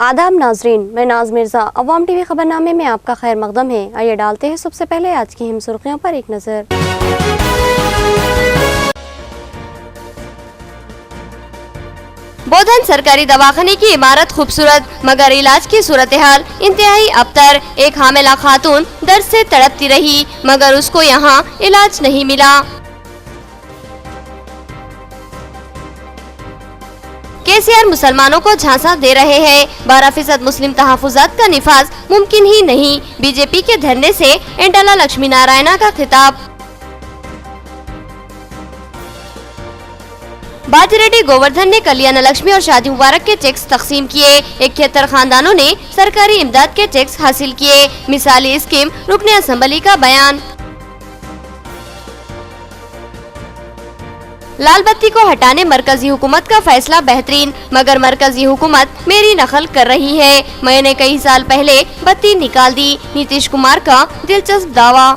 आदाब नाजरीन, मैं नाज मिर्ज़ा। अवाम टीवी खबरनामे में आपका खैर मकदम है। आइए डालते हैं सबसे पहले आज की अहम सुर्खियों पर एक नज़र। बोधन सरकारी दवाखाने की इमारत खूबसूरत मगर इलाज की सूरत हाल इंतहाई अबतर। एक हामिला खातून दर्द से तड़पती रही मगर उसको यहाँ इलाज नहीं मिला। केसीआर मुसलमानों को झांसा दे रहे हैं। 12% मुस्लिम तहफुजात का निफाज मुमकिन ही नहीं। बीजेपी के धरने से एंडाला लक्ष्मी नारायणा का खिताब। बाजिरेड्डी गोवर्धन ने कल्याण लक्ष्मी और शादी मुबारक के चेक्स तकसीम किए। 71 खानदानों ने सरकारी इमदाद के चेक्स हासिल किए। मिसाली स्कीम रुकने असम्बली का बयान। लाल बत्ती को हटाने मरकजी हुकूमत का फैसला बेहतरीन मगर मरकजी हुकूमत मेरी नकल कर रही है। मैंने कई साल पहले बत्ती निकाल दी। नीतीश कुमार का दिलचस्प दावा।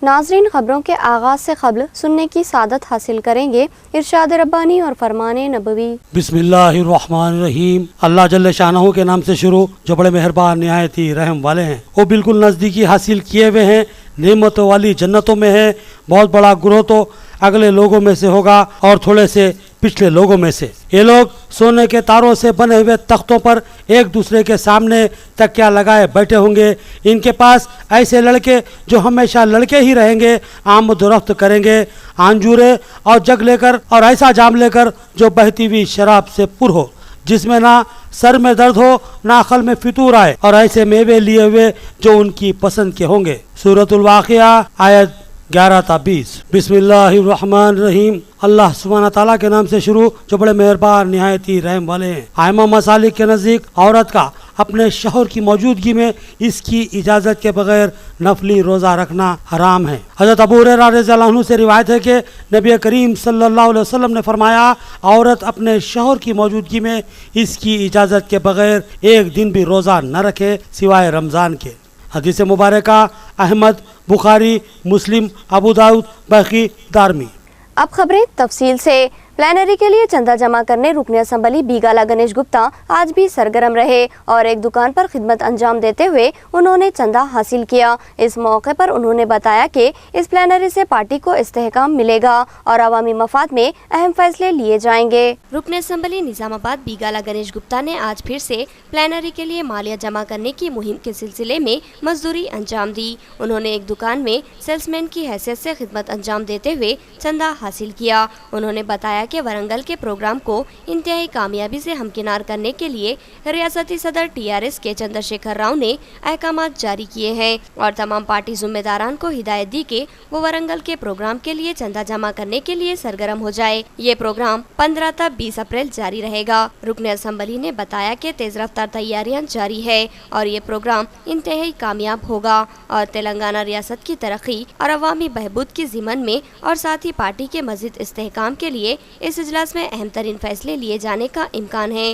नाजरीन, खबरों के आगाज से कब्ल सुनने की सादत हासिल करेंगे इरशाद रब्बानी और फरमाने नबवी। बिस्मिल्लाहिर्रहमानिर्रहीम। अल्लाह जल्ले शानहू के नाम से शुरू, जो बड़े मेहरबान निहायत ही रहम वाले हैं। वो बिल्कुल नज़दीकी हासिल किए हुए हैं, नेमतों वाली जन्नतों में है। बहुत बड़ा ग्रोह तो अगले लोगों में से होगा और थोड़े से पिछले लोगों में से। ये लोग सोने के तारों से बने हुए तख्तों पर एक दूसरे के सामने तकिया लगाए बैठे होंगे। इनके पास ऐसे लड़के जो हमेशा लड़के ही रहेंगे, आमद रफ्त करेंगे आंजूरे और जग लेकर और ऐसा जाम लेकर जो बहती हुई शराब से पुर हो, जिसमें ना सर में दर्द हो ना अकल में फितूर आए, और ऐसे मेवे लिए हुए जो उनकी पसंद के होंगे। सूरतुल वाक़िया आयत 11 ta 20। बिस्मिल्लाहिर्रहमानिर्रहीम। अल्लाह सुब्हानहू तआला के नाम से शुरू, जो बड़े मेहरबान निहायत ही रहम वाले हैं। आइमा मसालिक के नज़दीक औरत का अपने शौहर की मौजूदगी में इसकी इजाज़त के बगैर नफली रोज़ा रखना हराम है। हज़रत अबू हुरैरा रज़ियल्लाहु अन्हु से रिवायत है कि नबी करीम सल्लल्लाहु अलैहि वसल्लम ने फरमाया, औरत अपने शौहर की मौजूदगी में इसकी इजाज़त के बगैर एक दिन भी रोज़ा न रखे सिवाय रमज़ान के। हदीस मुबारक अहमद, बुखारी, मुस्लिम, अबू दाऊद, बैकी, दारमी। अब खबरें तफसील से। प्लानरी के लिए चंदा जमा करने रुकने असम्बली बीगाला गणेश गुप्ता आज भी सरगर्म रहे और एक दुकान पर खिदमत अंजाम देते हुए उन्होंने चंदा हासिल किया। इस मौके पर उन्होंने बताया कि इस प्लानरी से पार्टी को इस्तेहकाम मिलेगा और अवामी मफाद में अहम फैसले लिए जाएंगे। रुकने असम्बली निजामाबाद बीगाला गणेश गुप्ता ने आज फिर से प्लानरी के लिए मालिया जमा करने की मुहिम के सिलसिले में मजदूरी अंजाम दी। उन्होंने एक दुकान में सेल्समैन की हैसियत से खिदमत अंजाम देते हुए चंदा हासिल किया। उन्होंने बताया कि वरंगल के प्रोग्राम को इंतहाई कामयाबी से हमकिनार करने के लिए रियासती सदर TRS के चंद्रशेखर राव ने अहकामात जारी किए हैं और तमाम पार्टी जिम्मेदारान को हिदायत दी कि वो वरंगल के प्रोग्राम के लिए चंदा जमा करने के लिए सरगर्म हो जाए। ये प्रोग्राम 15 ta 20 अप्रैल जारी रहेगा। रुकने असम्बली ने बताया कि तेज रफ्तार तैयारियां जारी है और ये प्रोग्राम इंतहाई कामयाब होगा और तेलंगाना रियासत की तरक्की और अवामी बहबूद की ज़िमन में और साथ ही पार्टी के मज़ीद इस्तेहकाम के लिए इस इजलास में अहम तरीन फैसले लिए जाने का इम्कान है।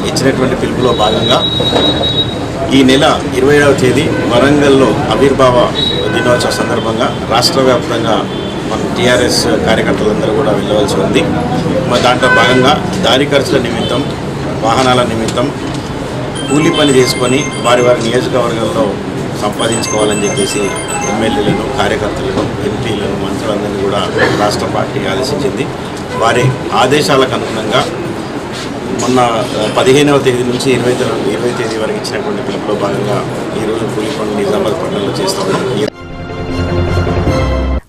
ఇచ్చినటువంటి పిలుపులో భాగంగా ఈ నెల 27వ తేదీ వరంగల్లో ఆవిర్భావ దినోత్సవ సందర్భంగా రాష్ట్ర వ్యాప్తంగా మన TRS కార్యకర్తలందరూ కూడా వెళ్ళవలసి ఉంది. మరి దాంట్లో భాగంగా దారి ఖర్చుల నిమిత్తం, వాహనాల నిమిత్తం కూలీ పని చేసుకొని వారి నియోజకవర్గంలో సంపాదించుకోవాలని చెప్పేసి ఎమ్మెల్యేలను, కార్యకర్తలను, ఎంపీలను, మంత్రులందరినీ కూడా రాష్ట్ర పార్టీ ఆదేశించింది. వారి ఆదేశాలకు అనుగుణంగా మొన్న 15వ తేదీ నుంచి 20వ తేదీ వరకు ఇచ్చినటువంటి పిలుపులో భాగంగా ఈరోజు కూలీ పనులు నిజామాబాద్ పట్టణంలో చేస్తాము.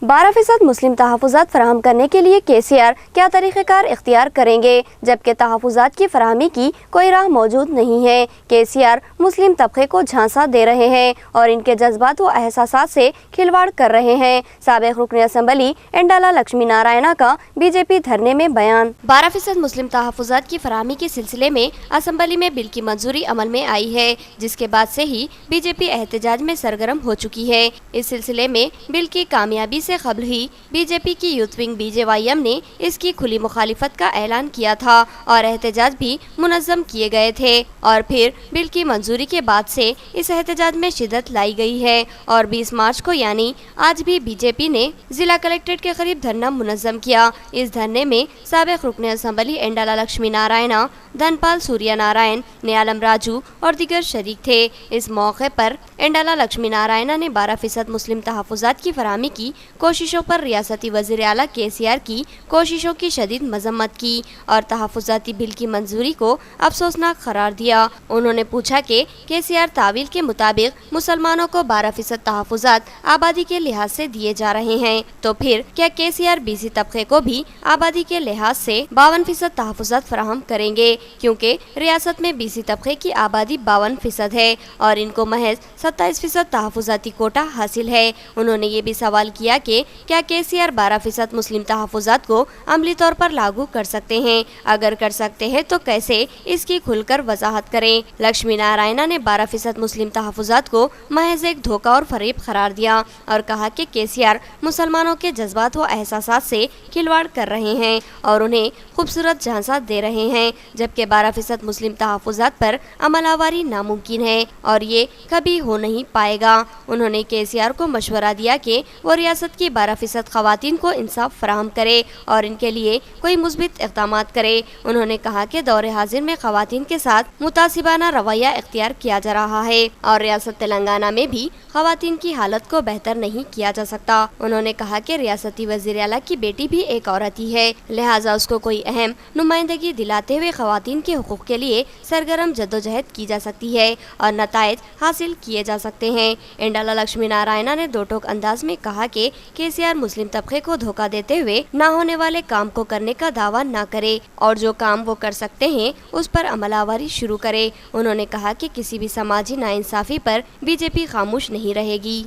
12% मुस्लिम तहफुजात फराहम करने के लिए KCR क्या तरीक़ेकार इख्तियार करेंगे, जबकि तहफुजात की फराहमी की कोई राह मौजूद नहीं है। KCR मुस्लिम तबके को झांसा दे रहे हैं और इनके जज्बात व एहसासात से खिलवाड़ कर रहे हैं। साबिक़ रुकन असम्बली एंडाला लक्ष्मी नारायणा का BJP धरने में बयान। 12% मुस्लिम तहफुजात की फराहमी के सिलसिले में असम्बली में बिल की मंजूरी अमल में आई है, जिसके बाद से ही BJP एहतजाज में सरगर्म हो चुकी है। इस सिलसिले में बिल की कामयाबी से से कबल ही बीजेपी की यूथ विंग BJYM ने इसकी खुली मुखालिफत का ऐलान किया था और एहतजाज भी मुनज़्ज़म किए गए थे और फिर बिल की मंजूरी के बाद से इस एहतजाज में शिद्दत लाई गई है और 20 मार्च को यानी आज भी बीजेपी ने जिला कलेक्ट्रेट के करीब धरना मुनज़्ज़म किया। इस धरने में साबिक़ रुकन असम्बली एंडाला लक्ष्मी नारायणा, धनपाल सूर्य नारायण, नियालम राजू और दीगर शरीक थे। इस मौके पर एंडाला लक्ष्मी नारायणा ने 12% मुस्लिम तहफ़्फ़ुज़ात की फराहमी की कोशिशों पर रियासती वज़ीर आला KCR की कोशिशों की शदीद मज़म्मत की और तहफ़्फ़ुज़ाती बिल की मंजूरी को अफसोसनाक करार दिया। उन्होंने पूछा कि KCR तावील के मुताबिक मुसलमानों को 12% तहफ़्फ़ुज़ात आबादी के लिहाज से दिए जा रहे हैं, तो फिर क्या KCR BC तबके को भी आबादी के लिहाज से 52% तहफ़्फ़ुज़ात फराहम करेंगे, क्योंकि रियासत में BC तबके की आबादी 52% है और इनको महज 27% तहफ़्फ़ुज़ाती कोटा हासिल है। उन्होंने ये भी सवाल किया कि क्या KCR 12% मुस्लिम तहफ़्फ़ुज़ात को अमली तौर पर लागू कर सकते हैं, अगर कर सकते हैं तो कैसे, इसकी खुलकर वजाहत करें। लक्ष्मी नारायणा ने 12% मुस्लिम तहफ़्फ़ुज़ात को महज एक धोखा और फरेब करार दिया और कहा कि KCR मुसलमानों के जज्बात व एहसासात से खिलवाड़ कर रहे हैं और उन्हें खूबसूरत झांसा दे रहे हैं, जबकि 12% मुस्लिम तहफ़्फ़ुज़ात पर अमलावरी नामुमकिन है और ये कभी हो नहीं पाएगा। उन्होंने KCR को मशवरा दिया कि वो रियासत की 12% ख़वातीन को इंसाफ फराहम करे और इनके लिए कोई मुस्बित इक़दाम करे। उन्होंने कहा कि दौरे हाजिर में ख़वातीन के साथ मुतासिबाना रवैया इख्तियार किया जा रहा है और रियासत तेलंगाना में भी ख़वातीन की हालत को बेहतर नहीं किया जा सकता। उन्होंने कहा कि रियासती वज़ीर आला की बेटी भी एक औरत ही है, लिहाजा उसको कोई अहम नुमाइंदगी दिलाते हुए ख़वातीन के हुकूक़ के लिए सरगर्म जद्दोजहद की जा सकती है और नताइज हासिल किए जा सकते हैं। एंडाला लक्ष्मी नारायणा ने दो टोक अंदाज में कहा कि KCR मुस्लिम तबके को धोखा देते हुए ना होने वाले काम को करने का दावा ना करे और जो काम वो कर सकते हैं उस पर अमलावरी शुरू करे। उन्होंने कहा कि किसी भी समाजी नाइंसाफी पर बीजेपी खामोश नहीं रहेगी।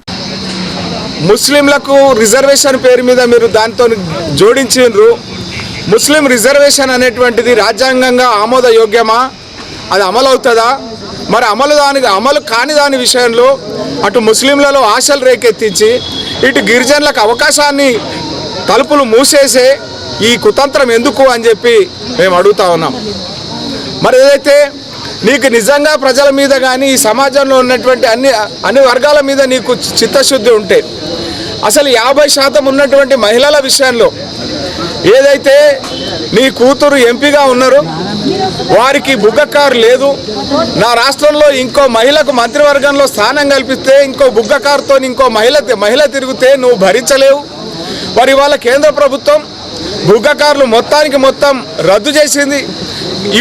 ముస్లింలకు రిజర్వేషన్ పేరు మీద మీరు దాంతో జోడించిండ్రు. ముస్లిం రిజర్వేషన్ అనేటువంటిది రాజ్యాంగంగా ఆమోదయోగ్యమా, అది అమలు అవుతుందా? మరి అమలు కాని దాని విషయంలో అటు ముస్లింలలో ఆశలు రేకెత్తించి ఇటు గిరిజనులకు అవకాశాన్ని తలుపులు మూసేసే ఈ కుతంత్రం ఎందుకు అని చెప్పి మేము అడుగుతా ఉన్నాం. మరి ఏదైతే నీకు నిజంగా ప్రజల మీద కానీ ఈ సమాజంలో ఉన్నటువంటి అన్ని వర్గాల మీద నీకు చిత్తశుద్ధి ఉంటే అసలు 50% ఉన్నటువంటి మహిళల విషయంలో ఏదైతే నీ కూతురు ఎంపీగా ఉన్నారో వారికి బుగ్గకారు లేదు, నా రాష్ట్రంలో ఇంకో మహిళకు మంత్రివర్గంలో స్థానం కల్పిస్తే ఇంకో బుగ్గకారుతో ఇంకో మహిళ తిరిగితే నువ్వు భరించలేవు. మరి వాళ్ళ కేంద్ర ప్రభుత్వం బుగ్గకారులు మొత్తం రద్దు చేసింది.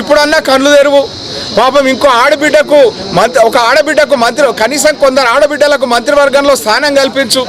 ఇప్పుడన్నా కళ్ళు తెరువు. పాపం ఇంకో ఆడబిడ్డకు ఒక ఆడబిడ్డకు మంత్రి, కనీసం కొందరు ఆడబిడ్డలకు మంత్రివర్గంలో స్థానం కల్పించు.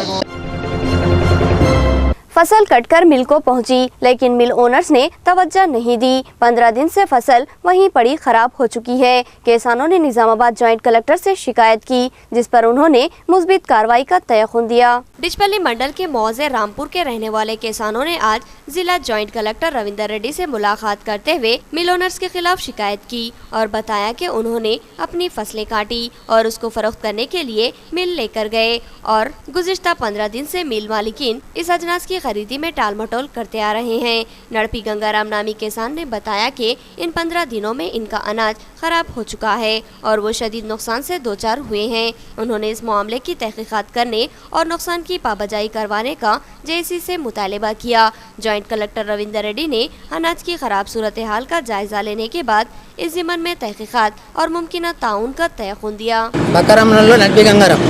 फसल कटकर मिल को पहुंची, लेकिन मिल ओनर्स ने तवज्जो नहीं दी। 15 दिन से फसल वहीं पड़ी खराब हो चुकी है। किसानों ने निजामाबाद जॉइंट कलेक्टर से शिकायत की, जिस पर उन्होंने मुस्बित कार्रवाई का तयखुन दिया। डिचपल्ली मंडल के मौजे रामपुर के रहने वाले किसानों ने आज जिला जॉइंट कलेक्टर रविंदर रेड्डी से मुलाकात करते हुए मिल ओनर्स के खिलाफ शिकायत की और बताया कि उन्होंने अपनी फसलें काटी और उसको फरोख्त करने के लिए मिल लेकर गए और गुज़िश्ता 15 दिन से मिल मालिकीन इस अजनास की खरीदी में टाल मटोल करते आ रहे हैं। नड़पी गंगाराम नामी किसान ने बताया कि इन 15 दिनों में इनका अनाज खराब हो चुका है और वो शदीद नुकसान से दो चार हुए हैं। उन्होंने इस मामले की तहकीकात करने और नुकसान की पाबजाई करवाने का JC से मुतालबा किया। जॉइंट कलेक्टर रविंदर रेड्डी ने अनाज की खराब सूरत हाल का जायजा लेने के बाद इस ज़िम्मन में तहकीकात और मुमकिन ताउन का तयखुन दिया। नड़पी गंगाराम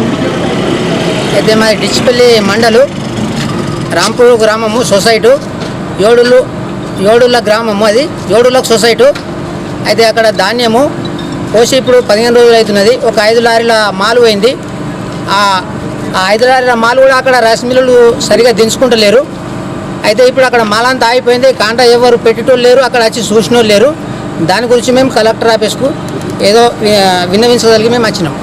అయితే మరి డిచ్పల్లి మండలు రాంపూర్ గ్రామము సొసైటీ ఏడుల గ్రామము, అది ఏడులకు సొసైటీ. అయితే అక్కడ ధాన్యము పోసి ఇప్పుడు 15 రోజులు అవుతున్నది. ఒక 5 లారీల మాలు పోయింది. ఆ 5 లారీల మాలు కూడా అక్కడ రైస్ మిల్లులు సరిగా దించుకుంటలేరు. అయితే ఇప్పుడు అక్కడ మాలంతా ఆగిపోయింది. కాంట ఎవరు పెట్టేటోళ్ళు లేరు, అక్కడ వచ్చి చూసినోళ్ళు లేరు. దాని గురించి మేము కలెక్టర్ ఆఫీస్కు ఏదో విన్నవించగలిగి మేము వచ్చినాం.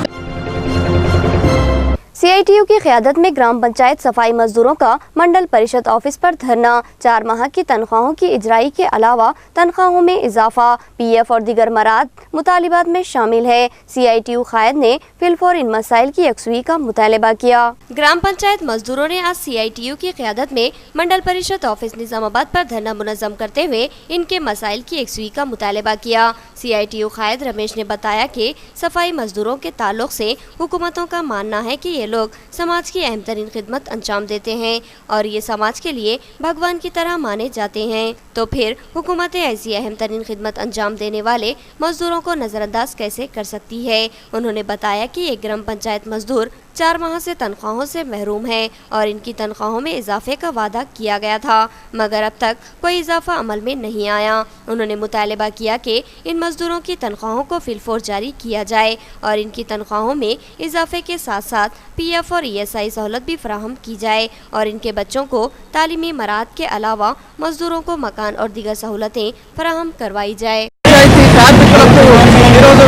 सीआईटीयू की क़यादत में ग्राम पंचायत सफाई मजदूरों का मंडल परिषद ऑफिस पर धरना। 4 माह की तनख्वाहों की इजराई के अलावा तनख्वाहों में इजाफा, पीएफ और दीगर मराद मुतालिबात में शामिल है। सीआईटीयू क़ायद ने फिलफौर इन मसाइल की यकसुई का मुतालबा किया। ग्राम पंचायत मजदूरों ने आज सीआईटीयू की क़यादत में मंडल परिषद ऑफिस निजामाबाद पर धरना मुनज़्ज़म करते हुए इनके मसाइल की यकसुई का मुतालबा किया। सीआईटीयू क़ायद रमेश ने बताया कि सफाई मजदूरों के ताल्लुक से हुकूमतों का मानना है कि ये लोग समाज की अहम तरीन खिदमत अंजाम देते हैं और ये समाज के लिए भगवान की तरह माने जाते हैं, तो फिर हुकूमतें ऐसी अहम तरीन खिदमत अंजाम देने वाले मजदूरों को नज़रअंदाज कैसे कर सकती है। उन्होंने बताया कि ये ग्राम पंचायत मजदूर 4 माह से तनख्वाहों से महरूम है और इनकी तनख्वाहों में इजाफे का वादा किया गया था, मगर अब तक कोई इजाफा अमल में नहीं आया। उन्होंने मुतालबा किया कि इन मजदूरों की तनख्वाहों को फिलफौर जारी किया जाए और इनकी तनख्वाहों में इजाफे के साथ साथ पीएफ और ईएसआई सहूलत भी फराहम की जाए और इनके बच्चों को तालीमी मराद के अलावा मजदूरों को मकान और दीगर सहूलतें फराहम करवाई जाए।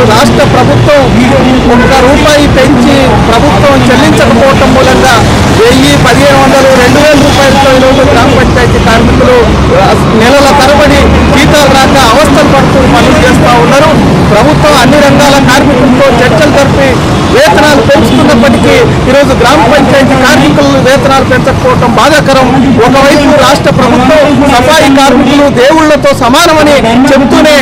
రాష్ట్ర ప్రభుత్వం ₹1 పెంచి ప్రభుత్వం చెల్లించకపోవడం మూలంగా 1000, 1500, 2000 రూపాయలతో ఈరోజు గ్రామ పంచాయతీ కార్మికులు నెలల తరబడి జీతాలు రాక అవస్థలు పడుతూ పనులు చేస్తూ ఉన్నారు. ప్రభుత్వం అన్ని రంగాల కార్మికులతో చర్చలు జరిపి వేతనాలు పెంచుతున్నప్పటికీ ఈరోజు గ్రామ పంచాయతీ కార్మికులు వేతనాలు పెంచకపోవడం బాధాకరం. ఒకవైపు రాష్ట్ర ప్రభుత్వం సఫాయి కార్మికులు దేవుళ్లతో సమానమని చెబుతూనే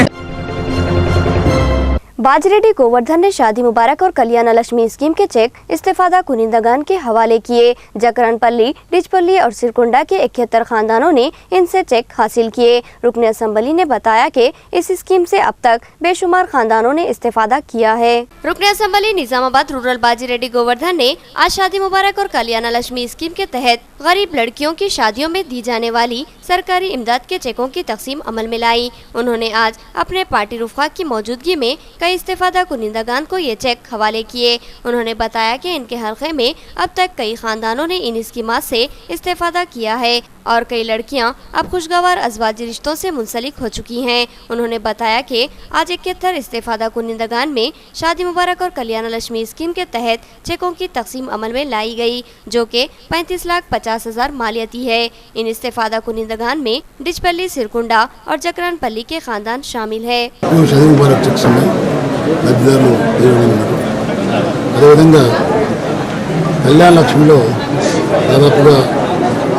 बाजरेडी गोवर्धन ने शादी मुबारक और कल्याण लक्ष्मी स्कीम के चेक इस्तेफादा कुनिंदगान के हवाले किए। जकरनपल्ली, डिचपल्ली और सिरकुंडा के 71 खानदानों ने इनसे चेक हासिल किए। रुकन असम्बली ने बताया कि इस स्कीम से अब तक बेशुमार खानदानों ने इस्तेफादा किया है। रुकन असम्बली निजामाबाद रूरल बाजरेडी गोवर्धन ने आज शादी मुबारक और कल्याण लक्ष्मी स्कीम के तहत गरीब लड़कियों की शादियों में दी जाने वाली सरकारी इमदाद के चेकों की तकसीम अमल में लाई। उन्होंने आज अपने पार्टी रुफ़ा की मौजूदगी में कई इस्तेफादा कुनिंदगान को ये चेक हवाले किए। उन्होंने बताया कि इनके हल्के में अब तक कई खानदानों ने इन स्कीमात से इस्तेफादा किया है और कई लड़कियां अब खुशगवार अज़वाजी रिश्तों से मुंसलिक हो चुकी हैं। उन्होंने बताया कि आज 71 इस्तेफादा कुनिंदगान में शादी मुबारक और कल्याण लक्ष्मी स्कीम के तहत चेकों की तकसीम अमल में लाई गई, जो कि 35,50,000 मालियती है। इन इस्तेफादा कुनिंदगान में डिचपल्ली, सिरकुंडा और जकरनपल्ली के खानदान शामिल है। లబ్ధిదారులు ఉన్నారు. అదేవిధంగా కళ్యాణ లక్ష్మిలో దాదాపుగా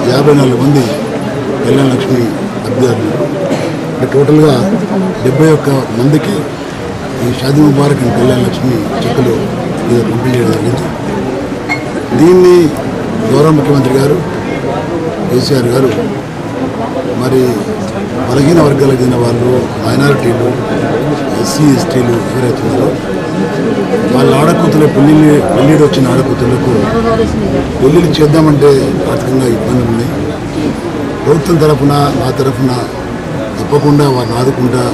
54 మంది కళ్యాణ లక్ష్మి లబ్ధిదారులు. అంటే టోటల్గా 71 మందికి ఈ షాదీ ముబారక్ కళ్యాణ లక్ష్మి చెక్కులు పంపిణీ చేయడం జరిగింది. దీన్ని గౌరవ ముఖ్యమంత్రి గారు కేసీఆర్ గారు మరి బలహీన వర్గాలకు చెందిన వాళ్ళు, మైనారిటీలు, ఎస్సీ ఎస్టీలు ఎవరైతే ఉన్నారో వాళ్ళ ఆడకూతులు పెళ్ళిడు వచ్చిన ఆడకూతులకు పెళ్ళిళ్ళు చేద్దామంటే ఆర్థికంగా ఇబ్బందులు ఉన్నాయి. ప్రభుత్వం తరఫున మా తరఫున తప్పకుండా వారిని ఆదుకుంటా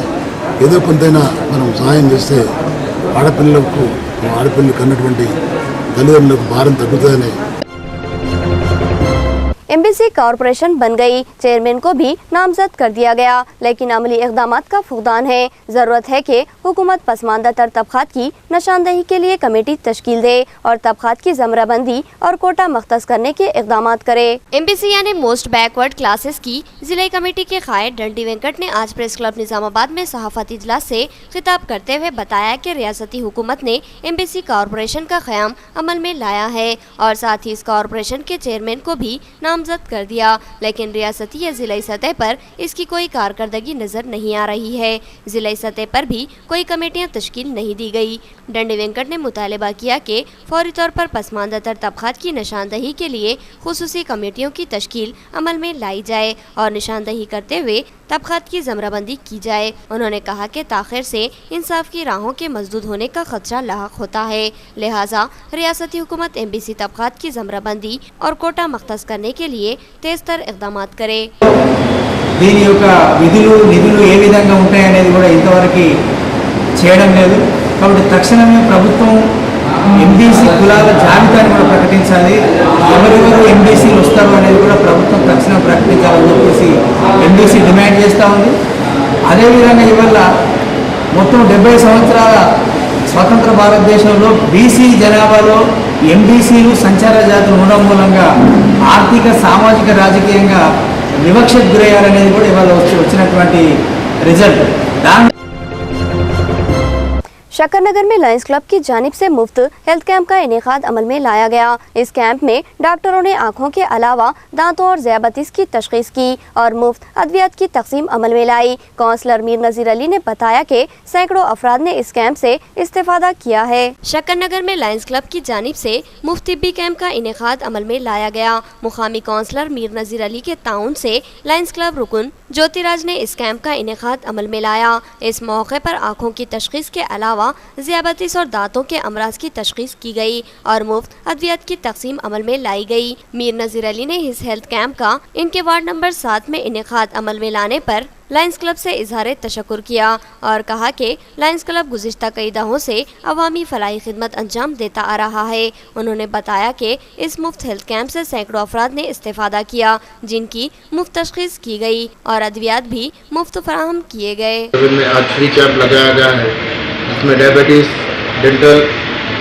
ఏదో కొంతైనా మనం సహాయం చేస్తే ఆడపిల్లలు కన్నటువంటి తల్లిదండ్రులకు భారం తగ్గుతుందని। एमबीसी कॉरपोरेशन बन गई, चेयरमैन को भी नामजद कर दिया गया, लेकिन अमली इक़दामात का फुक़दान है। ज़रूरत है कि हुकूमत पसमानदा तर तबक़ात की निशानदही के लिए कमेटी तश्कील दे और तबक़ात की ज़मराबंदी और कोटा मख्तस करने के इक़दामात करे। एमबीसी यानी मोस्ट बैकवर्ड क्लासेस की ज़िला कमेटी के क़ायद डंडी वेंकट ने आज प्रेस क्लब निज़ामाबाद में सहाफ़ती इजलास से खिताब करते हुए बताया कि रियासती हुकूमत ने एमबीसी कॉरपोरेशन का क़याम अमल में लाया है और साथ ही इस कॉरपोरेशन के चेयरमैन को भी नामजद कर दिया, लेकिन रियासती या ज़िलाई सतह पर इसकी कोई कारकर्दगी नज़र नहीं आ रही है। ज़िलाई सतह पर भी कोई कमेटियां तश्कील नहीं दी गई। डंडी वेंकट ने मुतालबा किया कि फौरी तौर पर पसमानदा तर तबक़ात की निशानदही के लिए खुसूसी कमेटियों की तश्कील अमल में लाई जाए और निशानदही करते हुए तबक़ात की ज़मराबंदी की जाए। उन्होंने कहा कि ताख़िर से इंसाफ की राहों के मजदूद होने का खदशा लाहक होता है, लिहाजा रियासती हुकूमत एमबीसी तबक़ात की ज़मराबंदी और कोटा मख्तस करने के लिए तेज़तर इक़दामात करे। దీని యొక్క విధులు నిధులు ఏ విధంగా ఉంటాయనేది కూడా ఇంతవరకు చేయడం లేదు. కాబట్టి తక్షణమే ప్రభుత్వం ఎంబీసీ కులాల జాబితాను కూడా ప్రకటించాలి. ఎవరెవరు ఎంబీసీలు వస్తారు అనేది కూడా ప్రభుత్వం తక్షణం ప్రకటించాలని చెప్పేసి ఎంబీసీ డిమాండ్ చేస్తూ ఉంది. అదేవిధంగా ఇవాళ మొత్తం 70 సంవత్సరాల స్వతంత్ర భారతదేశంలో బీసీ జనాభాలో ఎంబీసీలు సంచార జాతులు ఉండడం మూలంగా ఆర్థిక సామాజిక రాజకీయంగా వివక్షకు గురయ్యారనేది కూడా ఇవాళ వచ్చినటువంటి రిజల్ట్. शकरनगर में लायंस क्लब की जानिब से मुफ्त हेल्थ कैंप का इनेकाद अमल में लाया गया। इस कैंप में डॉक्टरों ने आँखों के अलावा दांतों और ज़ियाबतीस की तशखीस की और मुफ्त अद्वियात की तकसीम अमल में लाई। काउंसलर मीर नज़ीर अली ने बताया कि सैकड़ों अफराद ने इस कैंप से इस्तेफादा किया है। शकरनगर में लायंस क्लब की जानिब से मुफ्त तिब्बी कैंप का इनेकाद अमल में लाया गया। मुकामी काउंसलर मीर नज़ीर अली के ताउन से लायंस क्लब रुकन ज्योतिराज ने इस कैंप का इनेकाद अमल में लाया। इस मौके पर आँखों की तशखीस के अलावा ज़ियाबतीस और दांतों के अमराज की तशखीस की गई और मुफ्त अद्वियात की तकसीम अमल में लाई गई। मीर नज़ीर अली ने इस हेल्थ कैंप का इनके वार्ड नंबर 7 में इनेकाद अमल में लाने पर लायंस क्लब से इजहार तशक्कुर किया और कहा कि लायंस क्लब गुज़िश्ता कई दहों से अवामी फलाही खिदमत अंजाम देता आ रहा है। उन्होंने बताया कि इस मुफ्त हेल्थ कैंप से सैकड़ों अफराद ने इस्तेफादा किया, जिनकी मुफ्त तशखीस की गई और अद्वियात भी मुफ्त फराहम किए गए। आज फ्री कैंप लगाया गया है जिसमें डायबिटीज़, डेंटल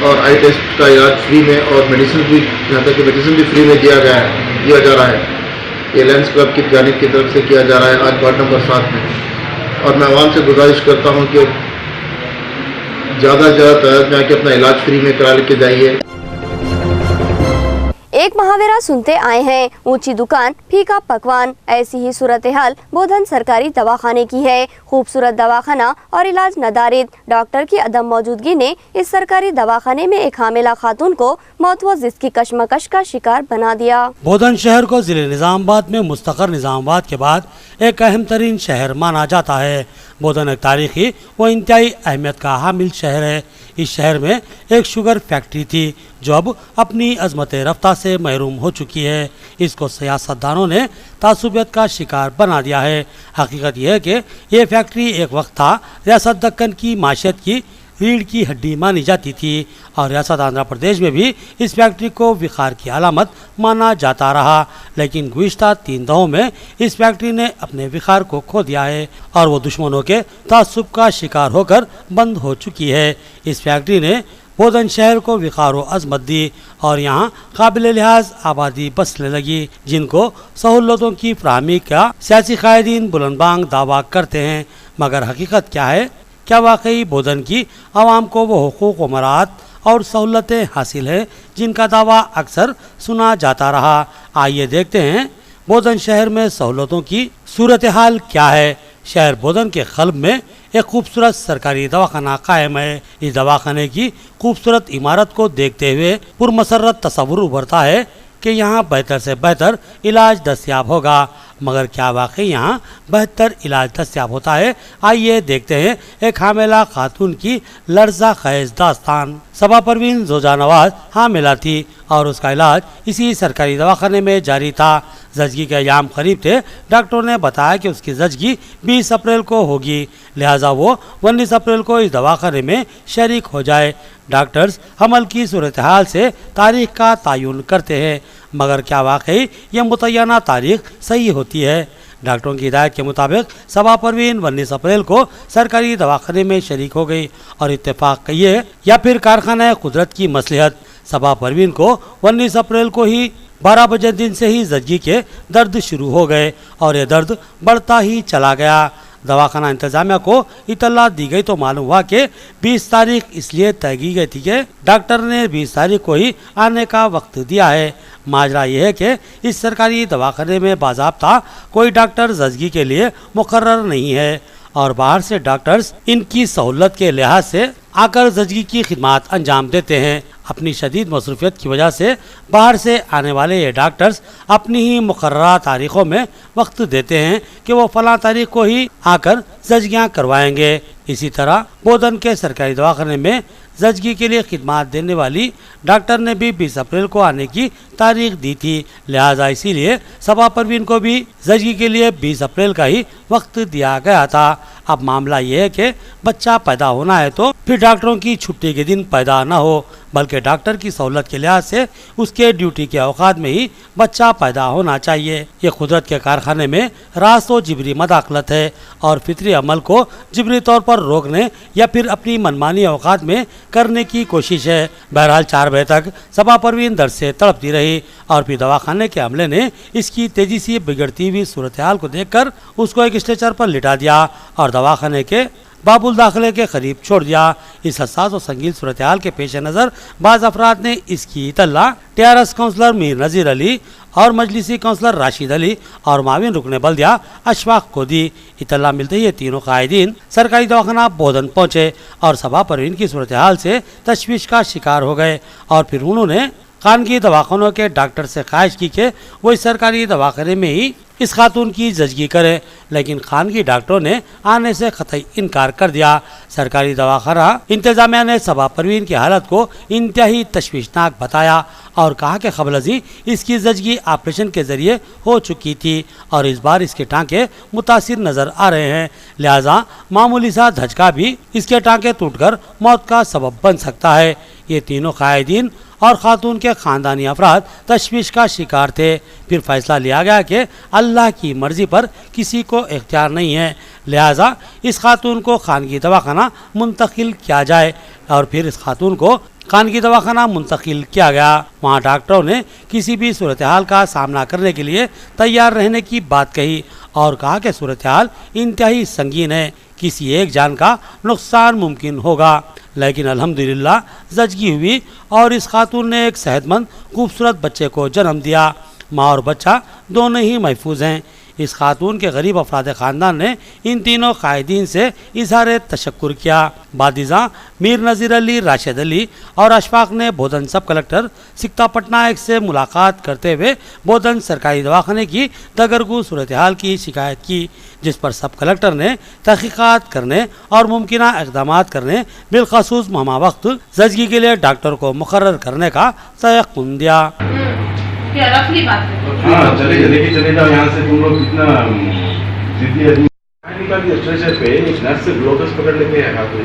और आई टेस्ट का इलाज फ्री में और मेडिसिन भी, यहाँ तक कि मेडिसिन भी फ्री में दिया जा रहा है। ये लायंस क्लब की जानिब की तरफ से किया जा रहा है आज वार्ड नंबर 7 में। और मैं आवाम से गुजारिश करता हूँ कि ज़्यादा से ज़्यादा तादाद में आके अपना इलाज फ्री में करा लेके जाइए। एक महावरा सुनते आए हैं, ऊंची दुकान फीका पकवान। ऐसी ही सूरत हाल बोधन सरकारी दवाखाने की है। खूबसूरत दवाखाना और इलाज नदारिद, डॉक्टर की अदम मौजूदगी ने इस सरकारी दवाखाने में एक हामिला खातून को मौत व जिस्म की कशमकश का शिकार बना दिया। बोधन शहर को जिले निजामाबाद में मुस्तकर निजामाबाद के बाद एक अहम तरीन शहर माना जाता है। बोधन एक तारीखी व इंतहाई अहमियत का हामिल शहर है। इस शहर में एक शुगर फैक्ट्री थी जो अब अपनी अजमत रफ्ता से महरूम हो चुकी है। इसको सियासतदानों ने तासुबियत का शिकार बना दिया है। हकीकत यह है कि यह फैक्ट्री एक वक्त था रियासत दक्कन की माशियत की रीढ़ की हड्डी मानी जाती थी और रियासत आंध्र प्रदेश में भी इस फैक्ट्री को विखार की अलामत माना जाता रहा। लेकिन गुज़िश्ता 3 दौर में इस फैक्ट्री ने अपने विखार को खो दिया है और वो दुश्मनों के तासुब का शिकार होकर बंद हो चुकी है। इस फैक्ट्री ने बोधन शहर को विखार व अजमत दी और यहाँ काबिल लिहाज आबादी बसने लगी, जिनको सहूलतों की फराहमी का सियासी कायदीन बुलंदबांग दावा करते हैं। मगर हकीकत क्या है? क्या वाकई बोधन की आवाम को वो हुकूक व मराहत और सहूलतें हासिल हैं जिनका दावा अक्सर सुना जाता रहा? आइए देखते हैं बोधन शहर में सहूलतों की सूरत हाल क्या है। शहर बोधन के क़ल्ब में एक खूबसूरत सरकारी दवाखाना कायम है। इस दवाखाने की खूबसूरत इमारत को देखते हुए पुरमसरत तस्वुर उभरता है कि यहाँ बेहतर से बेहतर इलाज दस्तयाब होगा। मगर क्या वाकई यहाँ बेहतर इलाज दस्तयाब होता है? आइए देखते हैं एक हामिला खातून की लर्जा खैज दास्तान। सबा परवीन जोजा नवाज हामिला थी और उसका इलाज इसी सरकारी दवाखाने में जारी था। जजगी के अयाम करीब थे। डॉक्टरों ने बताया कि उसकी जजगी 20 अप्रैल को होगी, लिहाजा वो 19 अप्रैल को इस दवाखाने में शरीक हो जाए। डॉक्टर्स हमल की सूरत हाल से तारीख का तयन करते हैं, मगर क्या वाकई यह मुतय्यना तारीख सही होती है? डॉक्टरों की हिदायत के मुताबिक सबा परवीन 19 अप्रैल को सरकारी दवाखाने में शरीक हो गई और इत्तेफाक कहिए या फिर कारखाना कुदरत की मसलिहत, सबा परवीन को 19 अप्रैल को ही 12 बजे दिन से ही जजगी के दर्द शुरू हो गए और ये दर्द बढ़ता ही चला गया। दवाखाना इंतजामिया को इतला दी गई तो मालूम हुआ कि 20 तारीख इसलिए तय की गई थी कि डॉक्टर ने 20 तारीख को ही आने का वक्त दिया है। माजरा यह है कि इस सरकारी दवाखाने में बाज़ाब्ता कोई डॉक्टर जजगी के लिए मुकर्रर नहीं है और बाहर से डॉक्टर्स इनकी सहूलत के लिहाज से आकर जजगी की खिदमत अंजाम देते हैं। अपनी शदीद मसरूफियत की वजह से बाहर से आने वाले ये डॉक्टर्स अपनी ही मुकर्ररा तारीखों में वक्त देते हैं कि वो फलां तारीख को ही आकर जजगियाँ करवाएंगे। इसी तरह बोधन के सरकारी दवाखाने में जजगी के लिए खिदमत देने वाली डॉक्टर ने भी 20 अप्रैल को आने की तारीख दी थी, लिहाजा इसीलिए सबा परवीन को भी जजगी के लिए 20 अप्रैल का ही वक्त दिया गया था। अब मामला ये है कि बच्चा पैदा होना है तो फिर डॉक्टरों की छुट्टी के दिन पैदा ना हो, बल्कि डॉक्टर की सहूलत के लिहाज से उसके ड्यूटी के औकात में ही बच्चा पैदा होना चाहिए। ये कुदरत के कारखाने में रास तो जिबरी मदाखलत है और फितरी अमल को जिबरी तौर पर रोकने या फिर अपनी मनमानी औकात में करने की कोशिश है। बहरहाल 4 बजे तक सबा परवीन दर्द से तड़पती रही और फिर दवाखाने के अमले ने इसकी तेजी से बिगड़ती हुई सूरत हाल को देखकर उसको एक स्ट्रेचर पर लिटा दिया और दवाखाने के बाबुल दाखिले के करीब छोड़ दिया। इस हसास और संगीन सूरत हाल के पेश नज़र बाज़ अफराद ने इसकी इतला टीआरएस काउंसलर मीर नज़ीर अली और मजलिसी काउंसलर राशिद अली और माविन रुकने बल्दिया अशफाक को दी। इतला मिलते ही ये तीनों कायदीन सरकारी दवाखाना बोधन पहुँचे और सबा परवीन की सूरत हाल से तशवीश का शिकार हो गए और फिर उन्होंने खानगी दवाखानों के डॉक्टर से ख्वाहिश की कि वो इस सरकारी दवाखाने में ही इस खातून की जजगी करे, लेकिन खानगी डॉक्टरों ने आने से कतई इनकार कर दिया। सरकारी दवाखाना इंतजामिया ने सबा परवीन की हालत को इंतहाई तशवीशनाक बताया और कहा कि क़ब्ल इसकी जजगी ऑपरेशन के जरिए हो चुकी थी और इस बार इसके टाँके मुतासिर नज़र आ रहे हैं, लिहाजा मामूली सा धचका भी इसके टाँके टूटकर मौत का सबब बन सकता है। ये तीनों कायदीन और खातून के ख़ानदानी अफराद तशवीश का शिकार थे। फिर फैसला लिया गया कि अल्लाह की मर्ज़ी पर किसी को इख्तियार नहीं है, लिहाजा इस खातून को खानगी दवाखाना मुंतकिल किया जाए और फिर इस खातून को खानगी दवाखाना मुंतकिल किया गया। वहाँ डॉक्टरों ने किसी भी सूरत हाल का सामना करने के लिए तैयार रहने की बात कही और कहा कि सूरत हाल इंतहाई संगीन है, किसी एक जान का नुकसान मुमकिन होगा, लेकिन अल्हम्दुलिल्लाह जजगी हुई और इस खातून ने एक सेहतमंद खूबसूरत बच्चे को जन्म दिया। माँ और बच्चा दोनों ही महफूज हैं। इस खातून के गरीब अफराद ख़ानदान ने इन तीनों कायदीन से इजहार तशक्कुर किया। बादिजा मीर नज़ीर अली, राशिद अली और अशफाक ने बोधन सब कलेक्टर सिकता पटनायक से मुलाकात करते हुए बोधन सरकारी दवाखाने की दगरगू सूरत हाल की शिकायत की, जिस पर सब कलेक्टर ने तहकीकात करने और मुमकिन इक़दाम करने बिलखसूस महमा वक्त जजगी के लिए डॉक्टर को मुकर्रर करने का तयक़ुन दिया। क्या रफली बात है? हाँ, चले जाओ यहाँ से, तुम लोग कितना जिद्दी आदमी। निकालिए स्ट्रेचर पे एक नर्स से ग्लोबस पकड़ लेते हैं हाथ में,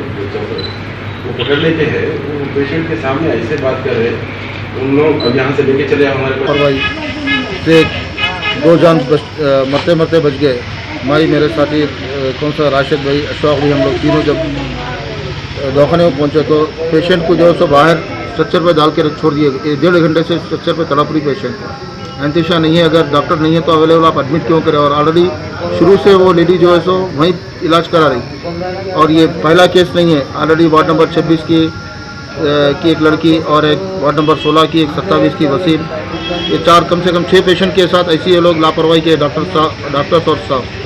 वो पकड़ लेते हैं, वो पेशेंट के सामने ऐसे बात कर रहे हैं। उन लोग अब यहाँ से लेके चले हमारे पास। भाई से 2 जान मरते मरते बच गए। हमारी मेरे साथी कौन सा राशिद भाई, अशफाक भाई, हम लोग तीनों जब दवाखाने में पहुँचे तो पेशेंट को जो है सो बाहर स्ट्रक्चर पे डाल के छोड़ दिए। 1.5 घंटे से स्ट्रक्चर पे तड़प रही पेशेंट है। एंतीशा नहीं है, अगर डॉक्टर नहीं है तो अवेलेबल आप एडमिट क्यों करें। और ऑलरेडी शुरू से वो लेडी जो है सो वहीं इलाज करा रही और ये पहला केस नहीं है। ऑलरेडी वार्ड नंबर 26 की एक लड़की और एक वार्ड नंबर 16 की, एक 27 की वसीम, ये 4 कम से कम 6 पेशेंट के साथ ऐसी ये लोग लापरवाही के डॉक्टर्स और स्टाफ।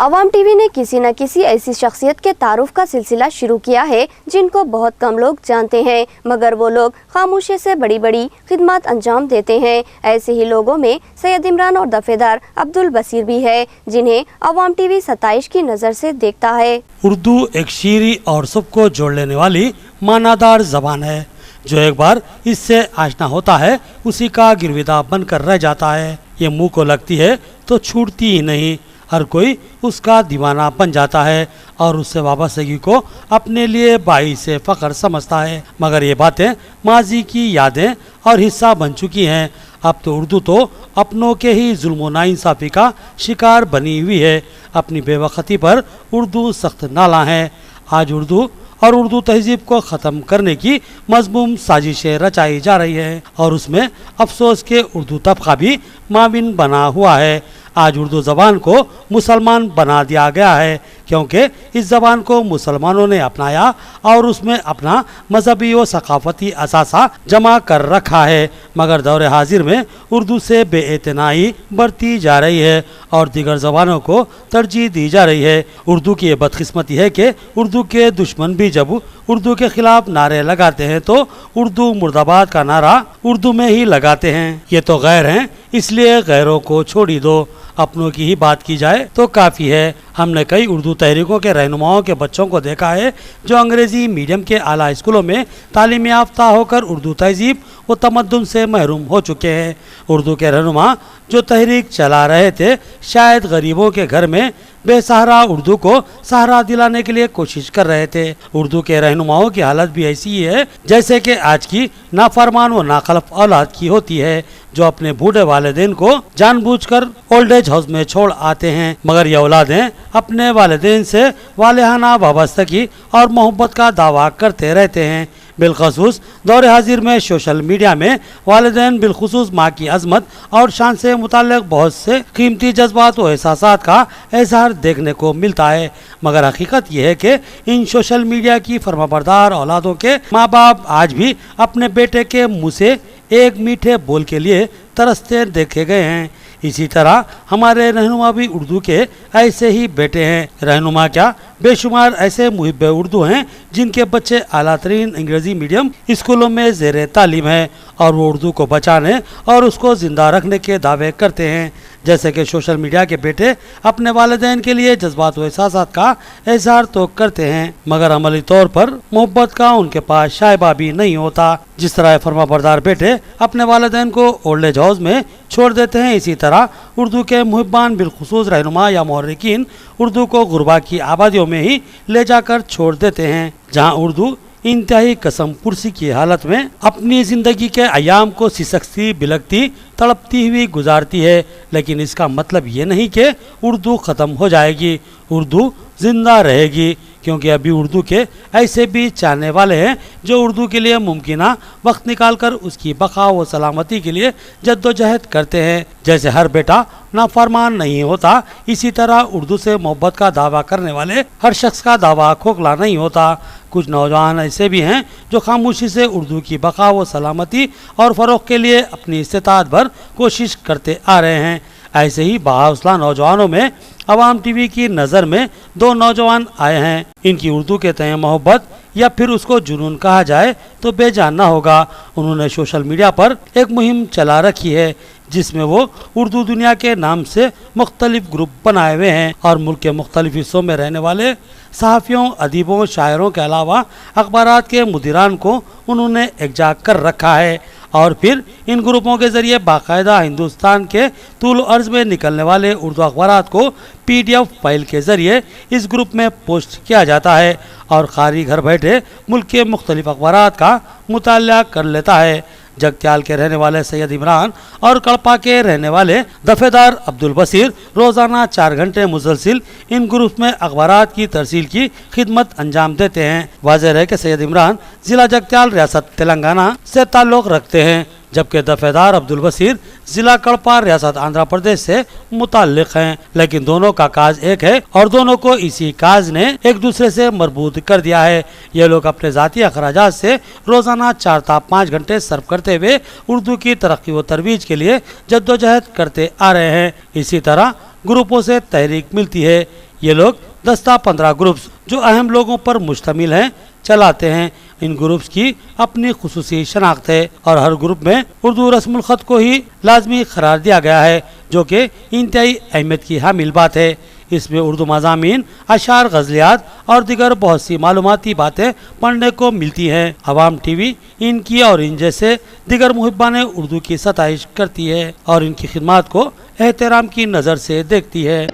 अवाम टीवी ने किसी न किसी ऐसी शख्सियत के तारुफ का सिलसिला शुरू किया है जिनको बहुत कम लोग जानते हैं, मगर वो लोग खामोशी से बड़ी बड़ी खिदमत अंजाम देते हैं। ऐसे ही लोगों में सैयद इमरान और दफेदार अब्दुल बसीर भी है, जिन्हें अवाम टीवी 27 की नज़र से देखता है। उर्दू एक शीरी और सबको जोड़ लेने वाली मानादार जबान है, जो एक बार इससे आशना होता है उसी का गिरविदा बनकर रह जाता है। ये मुँह को लगती है तो छूटती ही नहीं, हर कोई उसका दीवाना बन जाता है और उससे वाबस्तगी को अपने लिए बाइस से फ़ख्र समझता है। मगर ये बातें माजी की यादें और हिस्सा बन चुकी हैं। अब तो उर्दू तो अपनों के ही जुल्म नाइंसाफ़ी का शिकार बनी हुई है। अपनी बेवकती पर उर्दू सख्त नाला है। आज उर्दू और उर्दू तहजीब को ख़त्म करने की मज़मूम साजिशें रचाई जा रही है और उसमें अफसोस के उर्दू तबका भी माविन बना हुआ है। आज उर्दू ज़बान को मुसलमान बना दिया गया है, क्योंकि इस ज़बान को मुसलमानों ने अपनाया और उसमें अपना मजहबी व सकाफती असासा जमा कर रखा है। मगर दौर हाजिर में उर्दू से बेइतनाई बढ़ती जा रही है और दीगर ज़बानों को तरजीह दी जा रही है। उर्दू की ये बदकिस्मती है कि उर्दू के दुश्मन भी जब उर्दू के खिलाफ नारे लगाते हैं तो उर्दू मुर्दाबाद का नारा उर्दू में ही लगाते हैं। ये तो गैर हैं, इसलिए गैरों को छोड़ी दो, अपनों की ही बात की जाए तो काफ़ी है। हमने कई उर्दू तहरीकों के रहनुमाओं के बच्चों को देखा है जो अंग्रेज़ी मीडियम के आला स्कूलों में तालीम याफ्ता होकर उर्दू तहजीब वो तमद्दुन से महरूम हो चुके हैं। उर्दू के रहनुमा जो तहरीक चला रहे थे, शायद गरीबों के घर में बेसहारा उर्दू को सहारा दिलाने के लिए कोशिश कर रहे थे। उर्दू के रहनुमाओं की हालत भी ऐसी ही है जैसे कि आज की नाफरमान व नाखलफ औलाद की होती है, जो अपने बूढ़े वालिदैन को जानबूझकर ओल्ड एज हाउस में छोड़ आते हैं, मगर ये औलादें अपने वालिदैन से वालिहाना वाबस्तगी और मोहब्बत का दावा करते रहते हैं। बिलखसूस दौरे हाजिर में सोशल मीडिया में वालिदैन बिलखसूस माँ की अजमत और शान से मुताल्लिक बहुत से कीमती जज्बात व एहसासात का इजहार देखने को मिलता है, मगर हकीकत यह है कि इन सोशल मीडिया की फरमाबरदार औलादों के माँ बाप आज भी अपने बेटे के मुँह से एक मीठे बोल के लिए तरसते देखे गए हैं। इसी तरह हमारे रहनुमा भी उर्दू के ऐसे ही बेटे हैं। रहनुमा क्या, बेशुमार ऐसे मुहिब्बे उर्दू हैं जिनके बच्चे आला तरीन अंग्रेजी मीडियम स्कूलों में ज़ेर तालीम है और वो उर्दू को बचाने और उसको ज़िंदा रखने के दावे करते हैं। जैसे कि सोशल मीडिया के बेटे अपने वालिदैन के लिए जज्बात व एहसासात का इजहार तो करते हैं, मगर अमली तौर पर मोहब्बत का उनके पास शायबा भी नहीं होता। जिस तरह फरमाबरदार बेटे अपने वालिदैन को ओल्ड एज हाउस में छोड़ देते हैं, इसी तरह उर्दू के मुहिब्बान बिलखुसूस रहनुमा या मुहर्रिकीन उर्दू को गुरबा की आबादियों में ही ले जाकर छोड़ देते हैं, जहाँ उर्दू इंतहाई कसम पुरसी की हालत में अपनी जिंदगी के अयाम को सिसकती बिलकती तड़पती हुई गुजारती है। लेकिन इसका मतलब ये नहीं कि उर्दू ख़त्म हो जाएगी, उर्दू जिंदा रहेगी, क्योंकि अभी उर्दू के ऐसे भी चाहने वाले हैं जो उर्दू के लिए मुमकिना वक्त निकालकर उसकी बका व सलामती के लिए जद्दोजहद करते हैं। जैसे हर बेटा नाफरमान नहीं होता, इसी तरह उर्दू से मोहब्बत का दावा करने वाले हर शख्स का दावा खोखला नहीं होता। कुछ नौजवान ऐसे भी हैं जो खामोशी से उर्दू की बका व सलामती और फ़रोग़ के लिए अपनी इस्तिताअत भर कोशिश करते आ रहे हैं। ऐसे ही बाहौसला नौजवानों में अवाम टीवी की नज़र में दो नौजवान आए हैं। इनकी उर्दू के तय मोहब्बत या फिर उसको जुनून कहा जाए तो बेजान न होगा। उन्होंने सोशल मीडिया पर एक मुहिम चला रखी है जिसमें वो उर्दू दुनिया के नाम से मुख्तलिफ ग्रुप बनाए हुए हैं और मुल्क के मुख्तलिफ हिस्सों में रहने वाले सहाफ़ियों, अदीबों, शायरों के अलावा अखबारात के मुदीरान को उन्होंने एकजा कर रखा है और फिर इन ग्रुपों के ज़रिए बाकायदा हिंदुस्तान के तूल अर्ज़ में निकलने वाले उर्दू अखबारात को PDF फाइल के ज़रिए इस ग्रुप में पोस्ट किया जाता है और कारी घर बैठे मुल्क के मुख्तलिफ अखबारात का मुताला कर लेता है। जगत्याल के रहने वाले सैयद इमरान और कड़पा के रहने वाले दफेदार अब्दुल बसीर रोज़ाना 4 घंटे मुसलसिल इन ग्रुप में अखबारात की तरसील की खिदमत अंजाम देते हैं। वाज़ेह है कि सैयद इमरान ज़िला जगत्याल रियासत तेलंगाना से ताल्लुक़ रखते हैं, जबकि दफेदार अब्दुल बसीर ज़िला कड़पा रियासत आंध्र प्रदेश से मुताल्लिक़ हैं। लेकिन दोनों का काज एक है और दोनों को इसी काज ने एक दूसरे से मरबूत कर दिया है। ये लोग अपने ज़ाती अखराजात से रोज़ाना 4 ta 5 घंटे सर्व करते हुए उर्दू की तरक्की व तरवीज के लिए जद्दोजहद करते आ रहे हैं। इसी तरह ग्रुपों से तहरीक मिलती है। ये लोग 10 ta 15 ग्रुप्स जो अहम लोगों पर मुश्तमिल हैं चलाते हैं। इन ग्रुप्स की अपनी खुसूसी शनाख्त है और हर ग्रुप में उर्दू रस्मुल ख़त को ही लाजमी करार दिया गया है, जो कि इंतहाई अहमियत की हामिल बात है। इसमें उर्दू मज़ामीन, अशार, गज़लियात और दिगर बहुत सी मालूमाती बातें पढ़ने को मिलती हैं। अवाम टीवी इनकी और इन जैसे दिगर मुहिब्बान उर्दू की सताइश करती है और इनकी खिदमत को एहतराम की नज़र से देखती है।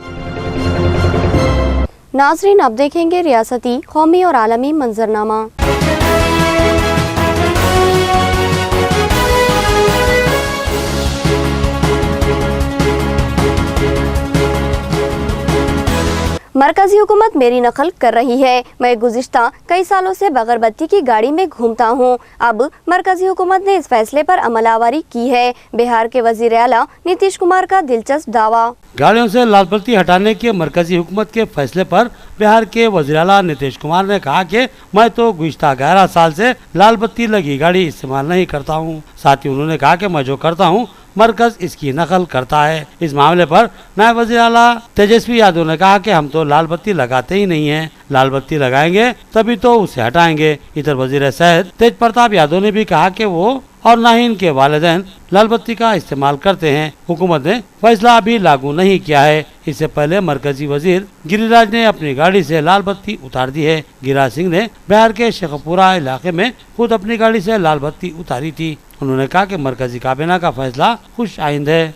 नाज़रीन, अब देखेंगे रियासती, कौमी और आलमी मंजरनामा। मरकजी हुकूमत मेरी नकल कर रही है। मैं गुज़िश्ता कई सालों से बगैर बत्ती की गाड़ी में घूमता हूँ। अब मरकजी हुकूमत ने इस फैसले पर अमलावरी की है। बिहार के वज़ीर आला नीतीश कुमार का दिलचस्प दावा। गाड़ियों से लाल बत्ती हटाने के मरकजी हुकूमत के फैसले पर बिहार के वज़ीर आला नीतीश कुमार ने कहा कि मैं तो गुज़िश्ता 11 साल से लाल बत्ती लगी गाड़ी इस्तेमाल नहीं करता हूँ। साथ ही उन्होंने कहा कि मैं जो करता हूँ मरकज इसकी नकल करता है। इस मामले पर नायब वज़ीर आला तेजस्वी यादव ने कहा कि हम तो लाल बत्ती लगाते ही नहीं हैं, लाल बत्ती लगाएंगे तभी तो उसे हटाएंगे। इधर वज़ीर सेहत तेज प्रताप यादव ने भी कहा कि वो और न ही इनके वालिदैन लाल बत्ती का इस्तेमाल करते हैं। हुकूमत ने फैसला अभी लागू नहीं किया है। इससे पहले मरकजी वजीर गिरिराज ने अपनी गाड़ी से लाल बत्ती उतार दी है। गिरिराज सिंह ने बिहार के शेखपुरा इलाके में खुद अपनी गाड़ी से लाल बत्ती उतारी थी। उन्होंने कहा कि मरकजी काबीना का फैसला खुश आइंद है।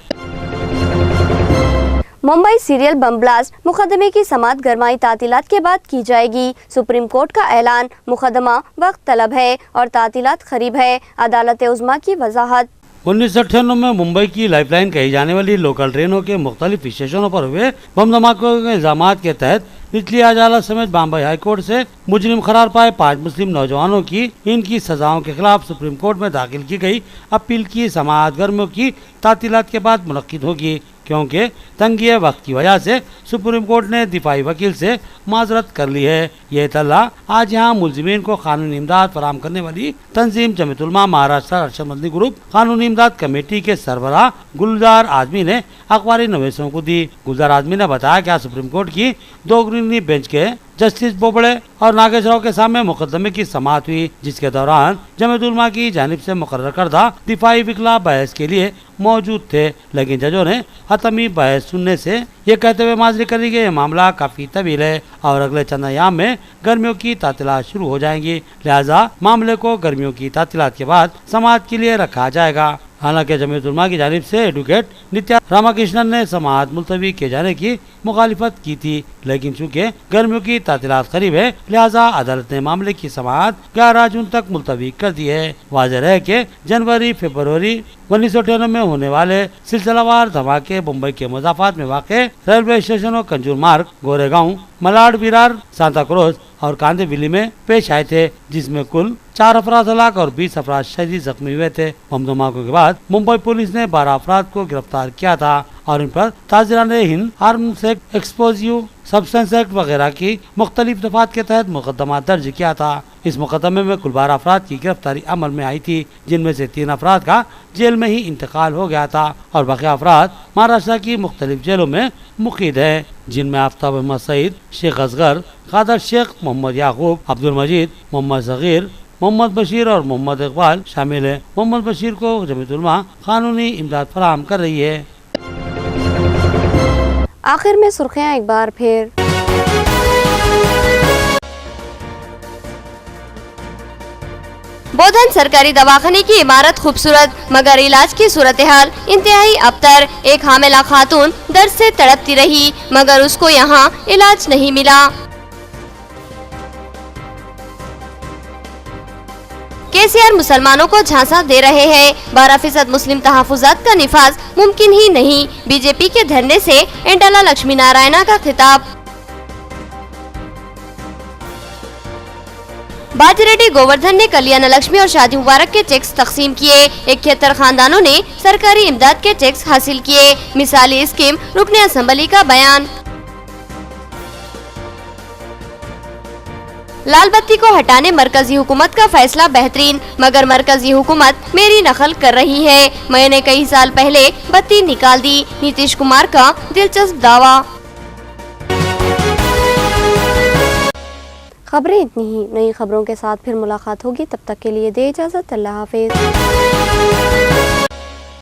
मुंबई सीरियल बम ब्लास्ट मुकदमे की समाअत गरमाई तातीलात के बाद की जाएगी। सुप्रीम कोर्ट का ऐलान, मुकदमा वक्त तलब है और तातीलात करीब है। अदालत उज़्मा की वजाहत। 1998 में मुंबई की लाइफलाइन कही जाने वाली लोकल ट्रेनों के मुख्तलिफ स्टेशनों पर हुए बम धमाकों के इल्जाम के तहत निचली अदालत समेत बॉम्बे हाई कोर्ट से मुजरिम करार पाए 5 मुस्लिम नौजवानों की इनकी सजाओं के खिलाफ सुप्रीम कोर्ट में दाखिल की गई अपील की समाअत गर्मियों की तातीलात के बाद मुनक्किद होगी, क्योंकि तंगी वक्त की वजह से सुप्रीम कोर्ट ने दिफाई वकील से माजरत कर ली है। ये इत्तला आज यहाँ मुलजिमीन को कानूनी इमदाद फराहम करने वाली तंजीम जमीयत उलमा महाराष्ट्र अरशद मदनी ग्रुप कानूनी इमदाद कमेटी के सरबराह गुलजार आजमी ने अखबारी नवीसों को दी। गुलजार आजमी ने बताया कि आज सुप्रीम कोर्ट की 2 अग्रणी बेंच के जस्टिस बोबड़े और नागेश राव के सामने मुकदमे की समाअत हुई, जिसके दौरान जमीयत उलमा की जानिब से मुकर्रर करदा दिफाई वकील बहस के लिए मौजूद थे, लेकिन जजों ने हतमी बहस सुनने से ये कहते हुए माजरी करी कि यह मामला काफी तवील है और अगले चंद अयाम में गर्मियों की तातीलात शुरू हो जाएंगी, लिहाजा मामले को गर्मियों की तातीलात के बाद समाअत के लिए रखा जाएगा। हालांकि जमीयत उलमा की जानिब से एडवोकेट नित्या रामाकृष्णन ने समाअत मुलतवी किए जाने की मुखालिफत की थी, लेकिन चूँकि गर्मियों की तातीलात करीब है लिहाजा अदालत ने मामले की समाअत 11 जून तक मुलतवी कर दी है। वाज़ेह है कि जनवरी फरवरी 1998 में होने वाले सिलसिलावार धमाके मुंबई के मुज़ाफात में वाक़े रेलवे स्टेशनों कंजूर मार्ग, गोरेगांव, मलाड विरार, सांता क्रूज और कांदेविली में पेश आए थे, जिसमें कुल 4 अफराद हलाक और 20 अफराद शदीद जख्मी हुए थे। बम धमाकों के बाद मुंबई पुलिस ने 12 अफराद को गिरफ्तार किया था और इन पर ताज़िराने हिंद arms act, explosive substance act वगैरह की मुख्तलिफ दफात के तहत मुकदमा दर्ज किया था। इस मुकदमे में कुल 12 अफराद की गिरफ्तारी अमल में आई थी, जिनमें से 3 अफराद का जेल में ही इंतकाल हो गया था और बाकी अफराद महाराष्ट्र की मुख्तलिफ जेलों में मुक़ीद है, जिनमें आफ्ताब अहमद सईद, शेख असगर, कादर शेख, मोहम्मद याकूब, अब्दुल मजीद, मोहम्मद सगीर, मोहम्मद बशीर और मोहम्मद इकबाल शामिल है। मोहम्मद बशीर को जमीयत उलमा कानूनी इमदाद फराहम कर रही है। आखिर में सुर्खियां एक बार फिर। बोधन सरकारी दवाखाने की इमारत खूबसूरत मगर इलाज की सूरत हाल इंतहाई अबतर। एक हामिला खातून दर्द से तड़पती रही मगर उसको यहाँ इलाज नहीं मिला। केसीआर मुसलमानों को झांसा दे रहे हैं, 12% मुस्लिम तहफुजात का निफाज मुमकिन ही नहीं। बीजेपी के धरने से एंटाला लक्ष्मी नारायणा का खिताब। बाजिरेड्डी गोवर्धन ने कल्याण लक्ष्मी और शादी मुबारक के चेक्स तकसीम किए। 71 खानदानों ने सरकारी इमदाद के चेक्स हासिल किए। मिसाली स्कीम रुकने असम्बली का बयान। लाल बत्ती को हटाने मरकजी हुकूमत का फैसला बेहतरीन मगर मरकजी हुकूमत मेरी नकल कर रही है। मैंने कई साल पहले बत्ती निकाल दी, नीतीश कुमार का दिलचस्प दावा। खबरें इतनी ही, नई खबरों के साथ फिर मुलाकात होगी, तब तक के लिए दे इजाजत। अल्लाह हाफिज।